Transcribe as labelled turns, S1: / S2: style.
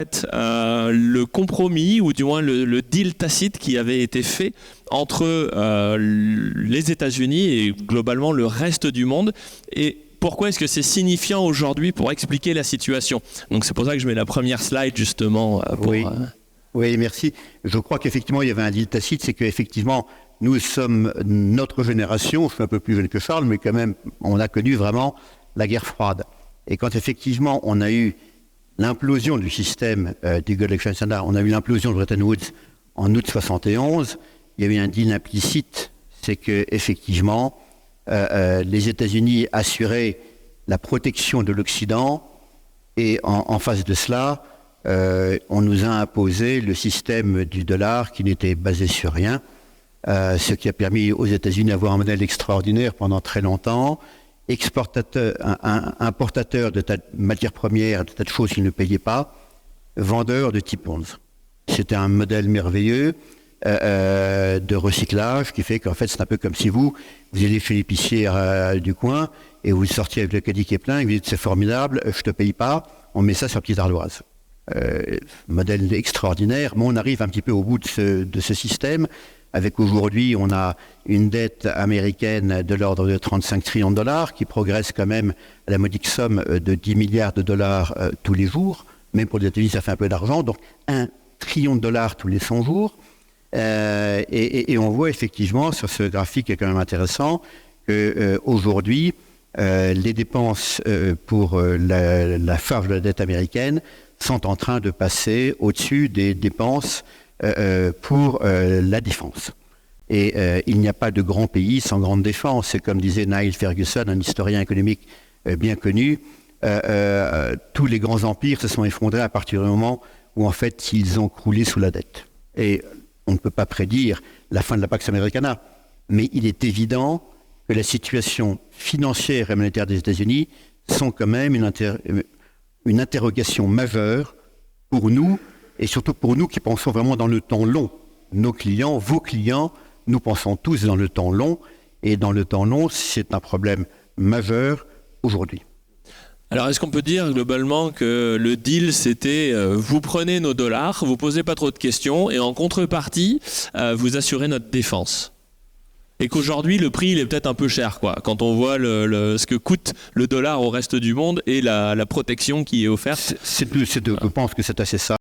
S1: le compromis, ou du moins le deal tacite qui avait été fait entre les États-Unis et globalement le reste du monde. Et pourquoi est-ce que c'est signifiant aujourd'hui pour expliquer la situation? Donc c'est pour ça que je mets la première slide justement.
S2: Oui, merci. Je crois qu'effectivement il y avait un deal tacite, c'est qu'effectivement nous sommes, notre génération, je suis un peu plus jeune que Charles, mais quand même on a connu vraiment la guerre froide. Et quand effectivement on a eu l'implosion du système du Gold Exchange Standard, on a eu l'implosion de Bretton Woods en août 71, il y a eu un deal implicite, c'est que effectivement les États-Unis assuraient la protection de l'Occident et en face de cela, on nous a imposé le système du dollar qui n'était basé sur rien, ce qui a permis aux États-Unis d'avoir un modèle extraordinaire pendant très longtemps, importateur de tas de matières premières, de tas de choses qu'ils ne payaient pas, vendeur de T-bonds. C'était un modèle merveilleux de recyclage qui fait qu'en fait c'est un peu comme si vous allez chez l'épicier du coin et vous sortiez avec le caddie qui est plein et vous dites c'est formidable, je te paye pas, on met ça sur petite ardoise. Modèle extraordinaire, mais on arrive un petit peu au bout de ce système. Avec aujourd'hui, on a une dette américaine de l'ordre de 35 trillions de dollars qui progresse quand même à la modique somme de 10 milliards de dollars tous les jours. Même pour les États-Unis, ça fait un peu d'argent. Donc, 1 trillion de dollars tous les 100 jours. Et on voit effectivement sur ce graphique qui est quand même intéressant qu'aujourd'hui, les dépenses pour la charge de la dette américaine sont en train de passer au-dessus des dépenses pour la défense. Et il n'y a pas de grand pays sans grande défense. C'est comme disait Niall Ferguson, un historien économique bien connu, tous les grands empires se sont effondrés à partir du moment où en fait ils ont croulé sous la dette. Et on ne peut pas prédire la fin de la Pax Americana, mais il est évident que la situation financière et monétaire des États-Unis sont quand même une interrogation majeure pour nous, et surtout pour nous qui pensons vraiment dans le temps long. Nos clients, vos clients, nous pensons tous dans le temps long, et dans le temps long, c'est un problème majeur aujourd'hui.
S1: Alors est-ce qu'on peut dire globalement que le deal c'était vous prenez nos dollars, vous posez pas trop de questions, et en contrepartie, vous assurez notre défense? Et qu'aujourd'hui, le prix, il est peut-être un peu cher, quoi, quand on voit ce que coûte le dollar au reste du monde et la protection qui est offerte.
S2: Je pense que c'est assez ça.